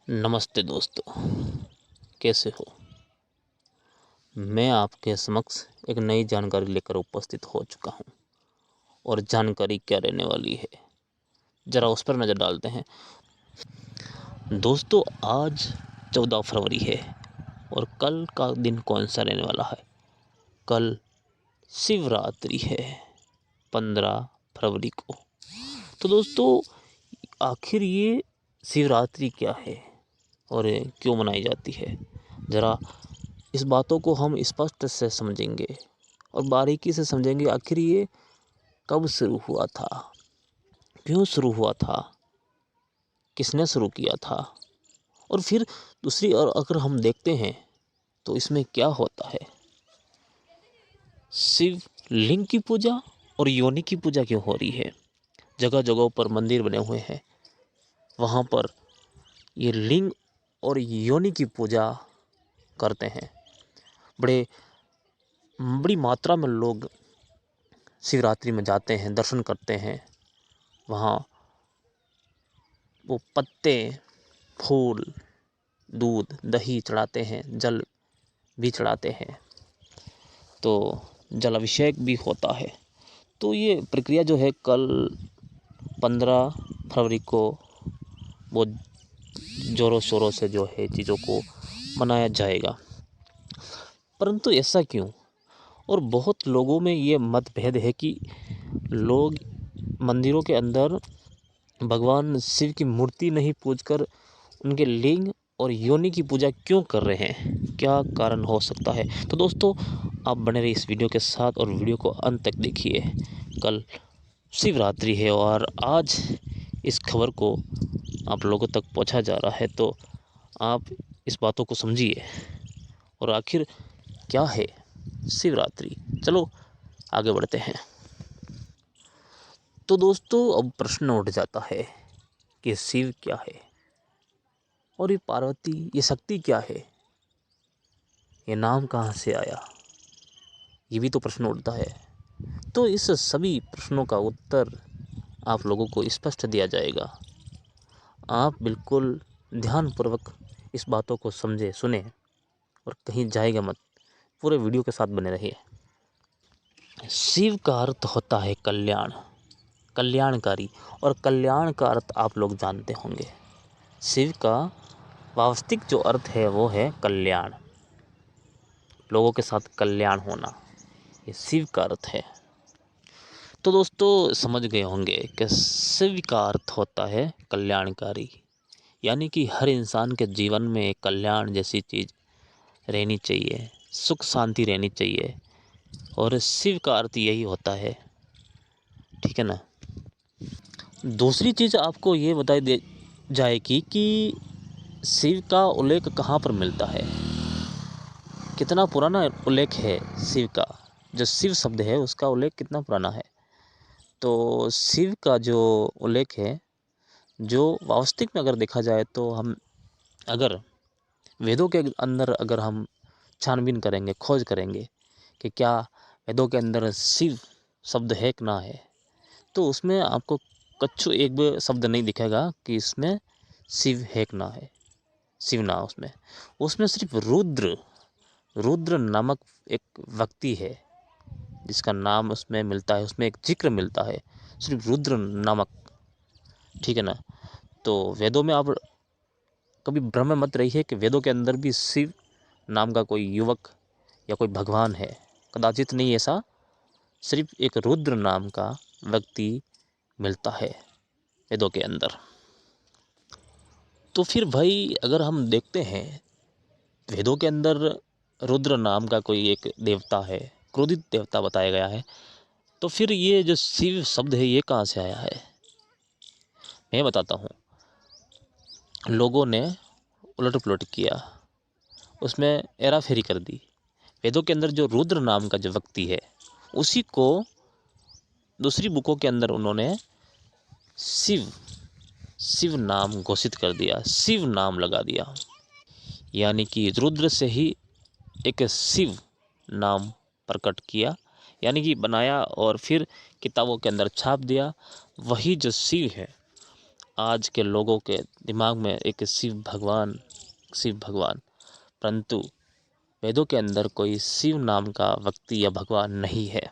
नमस्ते दोस्तों, कैसे हो। मैं आपके समक्ष एक नई जानकारी लेकर उपस्थित हो चुका हूँ और जानकारी क्या रहने वाली है, ज़रा उस पर नज़र डालते हैं। दोस्तों, आज 14 फरवरी है और कल का दिन कौन सा रहने वाला है। कल शिवरात्रि है 15 फरवरी को। तो दोस्तों, आखिर ये शिवरात्रि क्या है और क्यों मनाई जाती है, ज़रा इस बातों को हम स्पष्ट से समझेंगे और बारीकी से समझेंगे। आखिर ये कब शुरू हुआ था, क्यों शुरू हुआ था, किसने शुरू किया था, और फिर दूसरी और अगर हम देखते हैं तो इसमें क्या होता है। शिव लिंग की पूजा और योनि की पूजा क्यों हो रही है। जगह जगहों पर मंदिर बने हुए हैं, वहाँ पर ये लिंग और योनि की पूजा करते हैं। बड़ी मात्रा में लोग शिवरात्रि में जाते हैं, दर्शन करते हैं। वहाँ वो पत्ते, फूल, दूध, दही चढ़ाते हैं, जल भी चढ़ाते हैं, तो जल अभिषेक भी होता है। तो ये प्रक्रिया जो है कल 15 फरवरी को वो ज़ोरों शोरों से जो है चीज़ों को मनाया जाएगा। परंतु ऐसा क्यों, और बहुत लोगों में ये मतभेद है कि लोग मंदिरों के अंदर भगवान शिव की मूर्ति नहीं पूजकर उनके लिंग और योनि की पूजा क्यों कर रहे हैं, क्या कारण हो सकता है। तो दोस्तों, आप बने रहिए इस वीडियो के साथ और वीडियो को अंत तक देखिए। कल शिवरात्रि है और आज इस खबर को आप लोगों तक पहुंचा जा रहा है, तो आप इस बातों को समझिए और आखिर क्या है शिवरात्रि। चलो आगे बढ़ते हैं। तो दोस्तों, अब प्रश्न उठ जाता है कि शिव क्या है और ये पार्वती, ये शक्ति क्या है, ये नाम कहाँ से आया, ये भी तो प्रश्न उठता है। तो इस सभी प्रश्नों का उत्तर आप लोगों को स्पष्ट दिया जाएगा। आप बिल्कुल ध्यानपूर्वक इस बातों को समझे, सुने और कहीं जाएगा मत, पूरे वीडियो के साथ बने रहिए। शिव का अर्थ होता है कल्याण, कल्याणकारी, और कल्याण का अर्थ आप लोग जानते होंगे। शिव का वास्तविक जो अर्थ है वो है कल्याण, लोगों के साथ कल्याण होना, ये शिव का अर्थ है। तो दोस्तों, समझ गए होंगे कि शिव का अर्थ होता है कल्याणकारी, यानी कि हर इंसान के जीवन में कल्याण जैसी चीज़ रहनी चाहिए, सुख शांति रहनी चाहिए, और शिव का अर्थ यही होता है। ठीक है ना। दूसरी चीज़ आपको ये बताई दे जाएगी कि शिव का उल्लेख कहाँ पर मिलता है, कितना पुराना उल्लेख है शिव का। जो शिव शब्द है उसका उल्लेख कितना पुराना है। तो शिव का जो उल्लेख है, जो वास्तविक में अगर देखा जाए तो हम अगर वेदों के अंदर अगर हम छानबीन करेंगे, खोज करेंगे कि क्या वेदों के अंदर शिव शब्द है कि ना है, तो उसमें आपको कच्छु एक भी शब्द नहीं दिखेगा कि इसमें शिव है कि ना है, शिव ना उसमें। उसमें सिर्फ रुद्र नामक एक व्यक्ति है जिसका नाम उसमें मिलता है, उसमें एक जिक्र मिलता है, सिर्फ रुद्र नामक। ठीक है ना। तो वेदों में आप कभी भ्रम में मत रहिए कि वेदों के अंदर भी शिव नाम का कोई युवक या कोई भगवान है, कदाचित नहीं ऐसा। सिर्फ एक रुद्र नाम का व्यक्ति मिलता है वेदों के अंदर। तो फिर भाई अगर हम देखते हैं वेदों के अंदर रुद्र नाम का कोई एक देवता है, क्रोधित देवता बताया गया है, तो फिर ये जो शिव शब्द है ये कहाँ से आया है। मैं बताता हूँ। लोगों ने उलट पुलट किया, उसमें हेरा फेरी कर दी। वेदों के अंदर जो रुद्र नाम का जो व्यक्ति है उसी को दूसरी बुकों के अंदर उन्होंने शिव नाम घोषित कर दिया, शिव नाम लगा दिया, यानी कि रुद्र से ही एक शिव नाम प्रकट किया, यानी कि बनाया और फिर किताबों के अंदर छाप दिया। वही जो शिव है आज के लोगों के दिमाग में एक शिव भगवान, परंतु वेदों के अंदर कोई शिव नाम का व्यक्ति या भगवान नहीं है।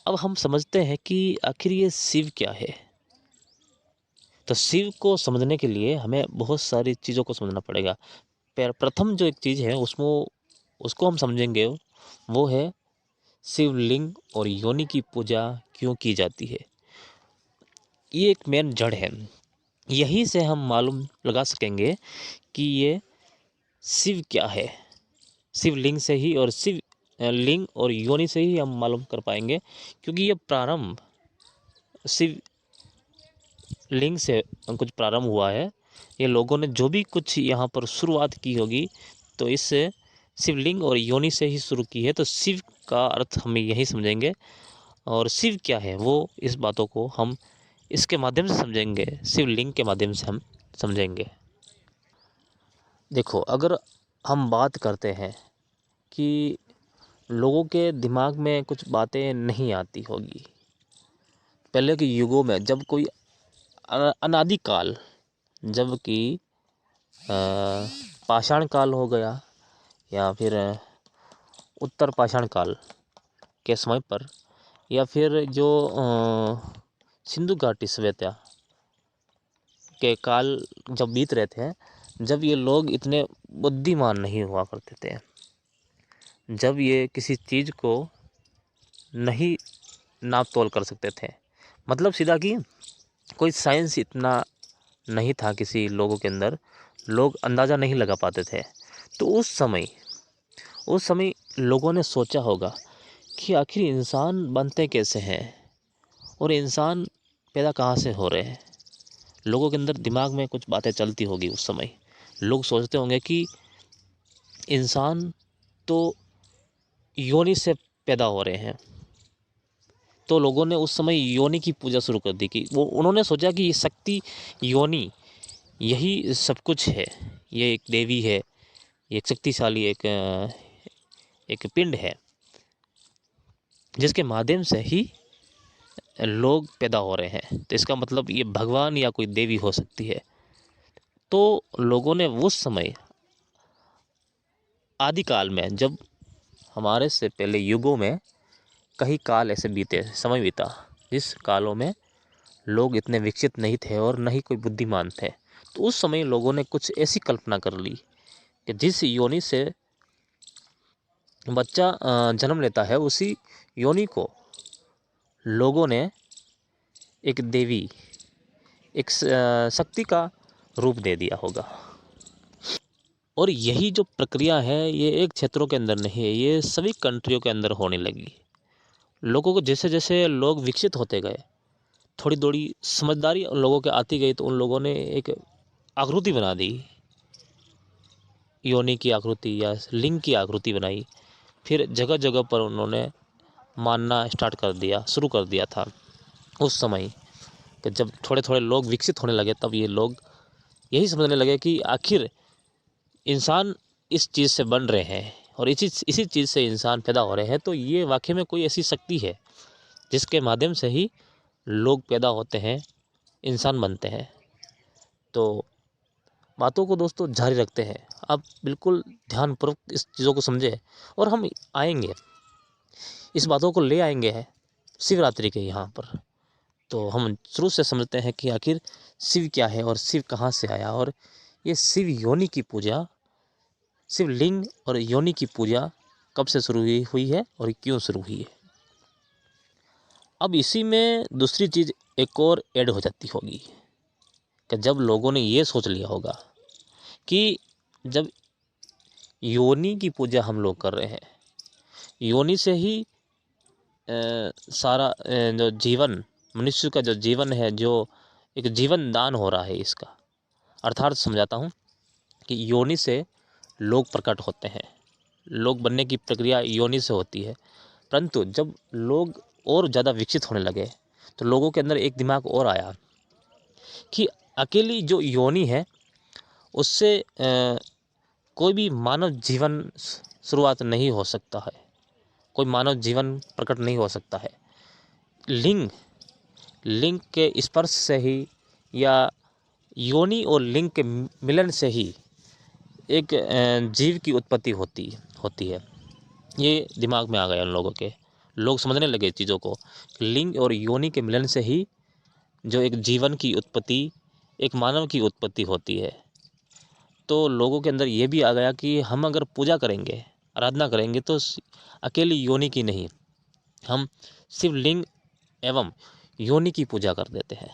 अब हम समझते हैं कि आखिर ये शिव क्या है। तो शिव को समझने के लिए हमें बहुत सारी चीज़ों को समझना पड़ेगा। प्रथम जो एक चीज़ है उसको हम समझेंगे, वो है शिवलिंग और योनि की पूजा क्यों की जाती है। ये एक मेन जड़ है। यहीं से हम मालूम लगा सकेंगे कि ये शिव क्या है। शिवलिंग से ही और शिव लिंग और योनि से ही हम मालूम कर पाएंगे, क्योंकि ये प्रारंभ शिव लिंग से कुछ प्रारंभ हुआ है। ये लोगों ने जो भी कुछ यहाँ पर शुरुआत की होगी तो इससे शिवलिंग और योनि से ही शुरू की है। तो शिव का अर्थ हम यही समझेंगे, और शिव क्या है वो इस बातों को हम इसके माध्यम से समझेंगे, शिवलिंग के माध्यम से हम समझेंगे। देखो, अगर हम बात करते हैं कि लोगों के दिमाग में कुछ बातें नहीं आती होगी पहले के युगों में, जब कोई अनादिकाल, जब कि पाषाण काल हो गया या फिर उत्तर पाषाण काल के समय पर, या फिर जो सिंधु घाटी सभ्यता के काल जब बीत रहे थे, जब ये लोग इतने बुद्धिमान नहीं हुआ करते थे, जब ये किसी चीज़ को नहीं नाप तोल कर सकते थे, मतलब सीधा कि कोई साइंस इतना नहीं था किसी लोगों के अंदर, लोग अंदाज़ा नहीं लगा पाते थे। तो उस समय लोगों ने सोचा होगा कि आखिर इंसान बनते कैसे हैं और इंसान पैदा कहाँ से हो रहे हैं। लोगों के अंदर दिमाग में कुछ बातें चलती होगी उस समय। लोग सोचते होंगे कि इंसान तो योनि से पैदा हो रहे हैं। तो लोगों ने उस समय योनि की पूजा शुरू कर दी कि उन्होंने सोचा कि ये शक्ति योनि यही सब कुछ है, ये एक देवी है, ये एक शक्तिशाली एक पिंड है जिसके माध्यम से ही लोग पैदा हो रहे हैं। तो इसका मतलब ये भगवान या कोई देवी हो सकती है। तो लोगों ने उस समय आदिकाल में, जब हमारे से पहले युगों में कई काल ऐसे बीते, समय बीता, जिस कालों में लोग इतने विकसित नहीं थे और न ही कोई बुद्धिमान थे, तो उस समय लोगों ने कुछ ऐसी कल्पना कर ली कि जिस योनि से बच्चा जन्म लेता है, उसी योनि को लोगों ने एक देवी, एक शक्ति का रूप दे दिया होगा। और यही जो प्रक्रिया है, ये एक क्षेत्रों के अंदर नहीं है, ये सभी कंट्रियों के अंदर होने लगी। लोगों को जैसे जैसे लोग विकसित होते गए, थोड़ी थोड़ी समझदारी लोगों के आती गई, तो उन लोगों ने एक आकृति बना दी, योनि की आकृति या लिंग की आकृति बनाई। फिर जगह जगह पर उन्होंने मानना शुरू कर दिया था उस समय कि जब थोड़े थोड़े लोग विकसित होने लगे, तब ये लोग यही समझने लगे कि आखिर इंसान इस चीज़ से बन रहे हैं और इसी चीज़ से इंसान पैदा हो रहे हैं। तो ये वाकई में कोई ऐसी शक्ति है जिसके माध्यम से ही लोग पैदा होते हैं, इंसान बनते हैं। तो बातों को दोस्तों जारी रखते हैं, आप बिल्कुल ध्यानपूर्वक इस चीज़ों को समझें, और हम आएंगे, इस बातों को ले आएंगे शिवरात्रि के यहाँ पर। तो हम शुरू से समझते हैं कि आखिर शिव क्या है और शिव कहाँ से आया, और ये शिव योनि की पूजा, शिवलिंग और योनि की पूजा कब से शुरू हुई है और क्यों शुरू हुई है। अब इसी में दूसरी चीज़ एक और ऐड हो जाती होगी कि जब लोगों ने ये सोच लिया होगा कि जब योनि की पूजा हम लोग कर रहे हैं, योनि से ही सारा जो जीवन, मनुष्य का जो जीवन है, जो एक जीवन दान हो रहा है, इसका अर्थात समझाता हूँ कि योनि से लोग प्रकट होते हैं, लोग बनने की प्रक्रिया योनि से होती है। परंतु जब लोग और ज़्यादा विकसित होने लगे, तो लोगों के अंदर एक दिमाग और आया कि अकेली जो योनि है उससे कोई भी मानव जीवन शुरुआत नहीं हो सकता है, कोई मानव जीवन प्रकट नहीं हो सकता है। लिंग के स्पर्श से ही या योनि और लिंग के मिलन से ही एक जीव की उत्पत्ति होती है। ये दिमाग में आ गया उन लोगों के, लोग समझने लगे चीज़ों को। लिंग और योनि के मिलन से ही जो एक जीवन की उत्पत्ति, एक मानव की उत्पत्ति होती है। तो लोगों के अंदर ये भी आ गया कि हम अगर पूजा करेंगे, आराधना करेंगे तो अकेली योनि की नहीं, हम सिर्फ लिंग एवं योनि की पूजा कर देते हैं।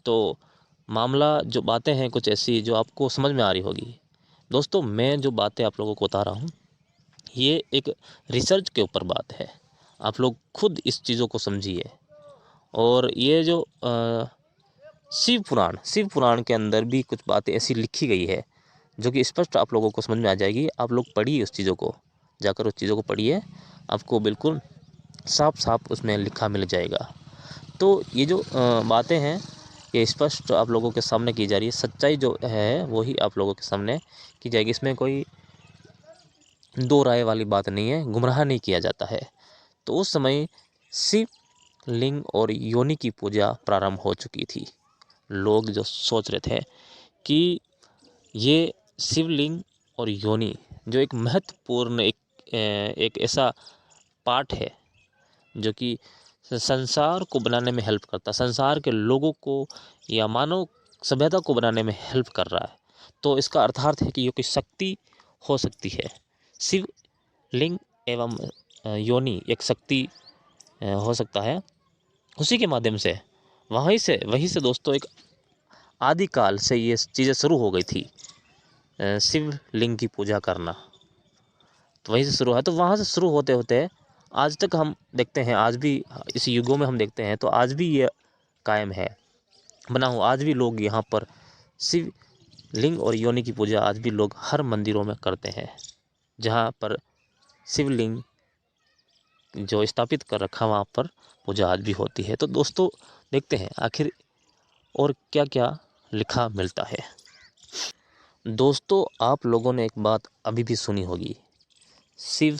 तो मामला जो बातें हैं कुछ ऐसी जो आपको समझ में आ रही होगी। दोस्तों, मैं जो बातें आप लोगों को बता रहा हूँ ये एक रिसर्च के ऊपर बात है। आप लोग खुद इस चीज़ों को समझिए। और ये जो शिव पुराण के अंदर भी कुछ बातें ऐसी लिखी गई है जो कि स्पष्ट आप लोगों को समझ में आ जाएगी। आप लोग पढ़िए उस चीज़ों को, जाकर उस चीज़ों को पढ़िए, आपको बिल्कुल साफ साफ उसमें लिखा मिल जाएगा। तो ये जो बातें हैं ये स्पष्ट आप लोगों के सामने की जा रही है। सच्चाई जो है वही आप लोगों के सामने की जाएगी। इसमें कोई दो राय वाली बात नहीं है, गुमराह नहीं किया जाता है। तो उस समय शिव लिंग और योनि की पूजा प्रारंभ हो चुकी थी। लोग जो सोच रहे थे कि ये शिवलिंग और योनि जो एक महत्वपूर्ण एक ऐसा पार्ट है जो कि संसार को बनाने में हेल्प करता है, संसार के लोगों को या मानव सभ्यता को बनाने में हेल्प कर रहा है। तो इसका अर्थार्थ है कि ये कोई शक्ति हो सकती है। शिव लिंग एवं योनि एक शक्ति हो सकता है। उसी के माध्यम से वहीं से दोस्तों एक आदिकाल से ये चीज़ें शुरू हो गई थी, शिव लिंग की पूजा करना। तो वहीं से शुरू है। तो वहाँ से शुरू होते होते आज तक हम देखते हैं, आज भी इस युगों में हम देखते हैं तो आज भी ये कायम है, बना हुआ। आज भी लोग यहाँ पर शिव लिंग और योनि की पूजा आज भी लोग हर मंदिरों में करते हैं, जहाँ पर शिवलिंग जो स्थापित कर रखा वहाँ पर पूजा आज भी होती है। तो दोस्तों देखते हैं आखिर और क्या क्या लिखा मिलता है। दोस्तों, आप लोगों ने एक बात अभी भी सुनी होगी, शिव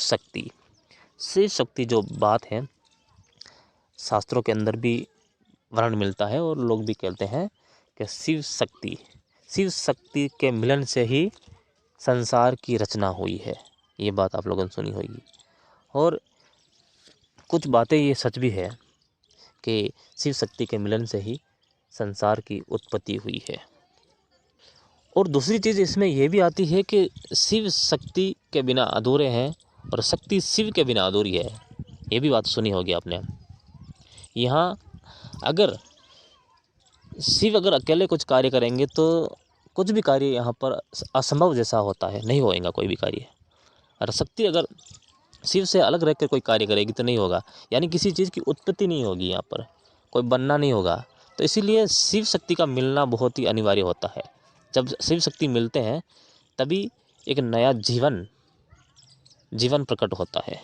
शक्ति जो बात है शास्त्रों के अंदर भी वर्णन मिलता है और लोग भी कहते हैं कि शिव शक्ति के मिलन से ही संसार की रचना हुई है। ये बात आप लोगों ने सुनी होगी। और कुछ बातें ये सच भी है कि शिव शक्ति के मिलन से ही संसार की उत्पत्ति हुई है। और दूसरी चीज़ इसमें यह भी आती है कि शिव शक्ति के बिना अधूरे हैं और शक्ति शिव के बिना अधूरी है। ये भी बात सुनी होगी आपने। यहाँ अगर शिव अकेले कुछ कार्य करेंगे तो कुछ भी कार्य यहाँ पर असंभव जैसा होता है, नहीं होएगा कोई भी कार्य। और शक्ति अगर शिव से अलग रहकर कोई कार्य करेगी तो नहीं होगा, यानी किसी चीज़ की उत्पत्ति नहीं होगी, यहाँ पर कोई बनना नहीं होगा। तो इसीलिए शिव शक्ति का मिलना बहुत ही अनिवार्य होता है। जब शिव शक्ति मिलते हैं तभी एक नया जीवन प्रकट होता है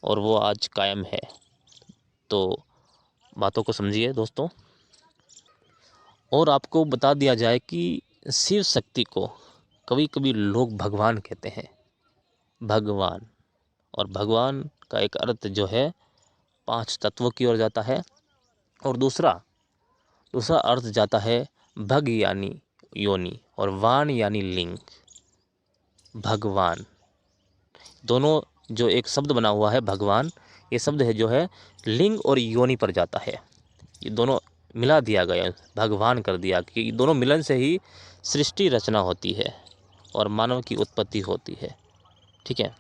और वो आज कायम है। तो बातों को समझिए दोस्तों। और आपको बता दिया जाए कि शिव शक्ति को कभी कभी लोग भगवान कहते हैं, भगवान। और भगवान का एक अर्थ जो है 5 तत्वों की ओर जाता है और दूसरा अर्थ जाता है भग यानी योनि और वान यानी लिंग। भगवान दोनों जो एक शब्द बना हुआ है भगवान, ये शब्द है जो है लिंग और योनि पर जाता है। ये दोनों मिला दिया गया, भगवान कर दिया कि दोनों मिलन से ही सृष्टि रचना होती है और मानव की उत्पत्ति होती है। ठीक है।